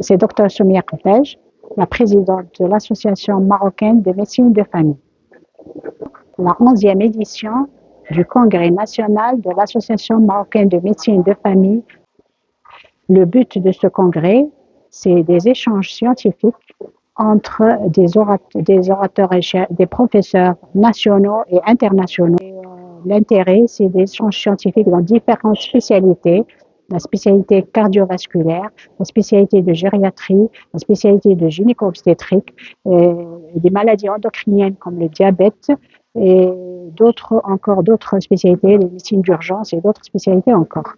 C'est Dr Soumia Koutej, la présidente de l'Association marocaine de médecine de famille. La 11e édition du Congrès national de l'Association marocaine de médecine de famille. Le but de ce congrès, c'est des échanges scientifiques entre des orateurs et des professeurs nationaux et internationaux. L'intérêt, c'est des échanges scientifiques dans différentes spécialités, la spécialité cardiovasculaire, la spécialité de gériatrie, la spécialité de gynéco-obstétrique, des maladies endocriniennes comme le diabète et d'autres spécialités, les médecines d'urgence et d'autres spécialités encore.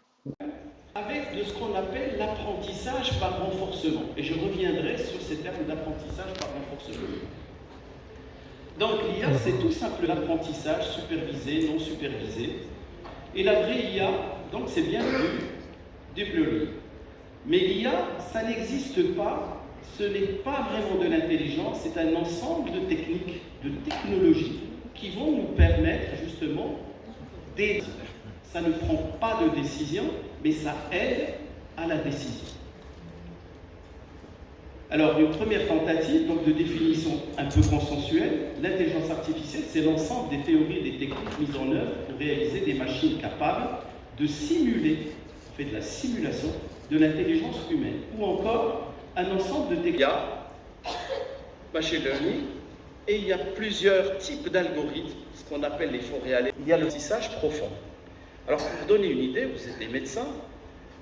Avec de ce qu'on appelle l'apprentissage par renforcement. Et je reviendrai sur ces termes d'apprentissage par renforcement. Donc l'IA, c'est tout simple l'apprentissage supervisé, non supervisé. Et la vraie IA, donc c'est bien du deep learning. Mais l'IA, ça n'existe pas, ce n'est pas vraiment de l'intelligence, c'est un ensemble de techniques, de technologies qui vont nous permettre justement d'aider. Ça ne prend pas de décision, mais ça aide à la décision. Alors, une première tentative donc, de définition un peu consensuelle, l'intelligence artificielle, c'est l'ensemble des théories et des techniques mises en œuvre pour réaliser des machines capables de simuler, on fait de la simulation, de l'intelligence humaine, ou encore un ensemble de techniques. Il y a machine learning, et il y a plusieurs types d'algorithmes, ce qu'on appelle les faux réalistes. Il y a le tissage profond. Alors, pour vous donner une idée, vous êtes des médecins,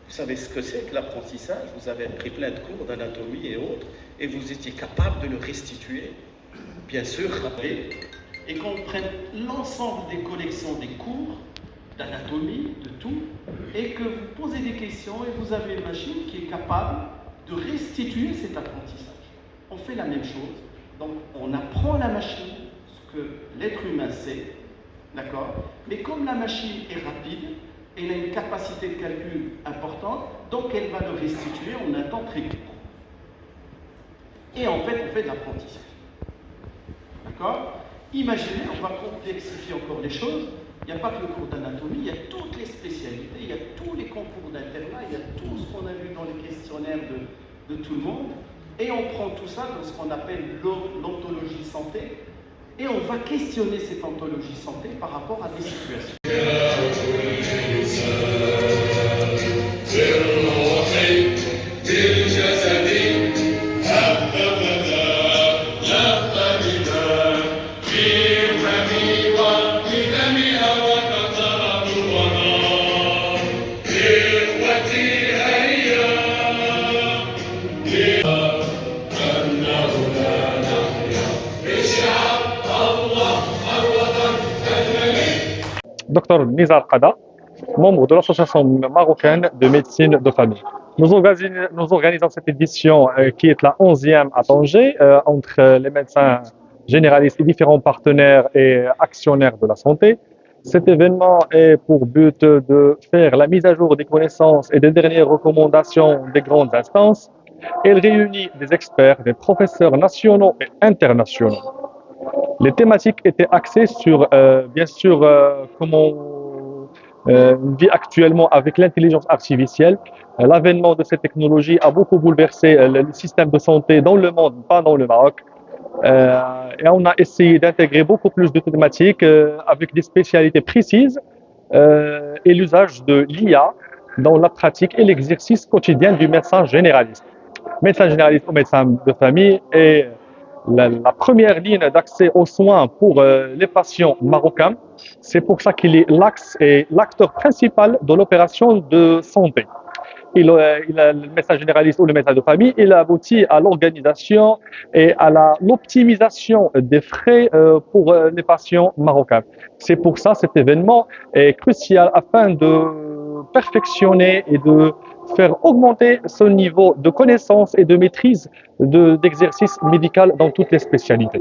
vous savez ce que c'est que l'apprentissage, vous avez pris plein de cours d'anatomie et autres, et vous étiez capable de le restituer, bien sûr, et qu'on prenne l'ensemble des collections des cours d'anatomie, de tout, et que vous posez des questions et vous avez une machine qui est capable de restituer cet apprentissage. On fait la même chose, donc on apprend la machine, ce que l'être humain sait, d'accord? Mais comme la machine est rapide, elle a une capacité de calcul importante, donc elle va le restituer en un temps très court. Et en fait, on fait de l'apprentissage. D'accord? Imaginez, on va complexifier encore les choses. Il n'y a pas que le cours d'anatomie, il y a toutes les spécialités, il y a tous les concours d'internat, il y a tout ce qu'on a vu dans les questionnaires de tout le monde. Et on prend tout ça dans ce qu'on appelle l'ontologie santé, et on va questionner cette ontologie santé par rapport à des situations. Dr Nizar Qada, membre de l'Association marocaine de médecine de famille. Nous organisons cette édition qui est la 11e à Tanger entre les médecins généralistes et différents partenaires et actionnaires de la santé. Cet événement est pour but de faire la mise à jour des connaissances et des dernières recommandations des grandes instances. Elle réunit des experts, des professeurs nationaux et internationaux. Les thématiques étaient axées sur, bien sûr, comment on vit actuellement avec l'intelligence artificielle. L'avènement de cette technologie a beaucoup bouleversé le système de santé dans le monde, pas dans le Maroc. Et on a essayé d'intégrer beaucoup plus de thématiques avec des spécialités précises et l'usage de l'IA dans la pratique et l'exercice quotidien du médecin généraliste. Médecin généraliste ou médecin de famille est la première ligne d'accès aux soins pour les patients marocains. C'est pour ça qu'il est l'axe et l'acteur principal de l'opération de santé. Le médecin généraliste ou le médecin de famille, il aboutit à l'organisation et à l'optimisation des frais pour les patients marocains. C'est pour ça cet événement est crucial afin de perfectionner et de faire augmenter son niveau de connaissance et de maîtrise d'exercice médical dans toutes les spécialités.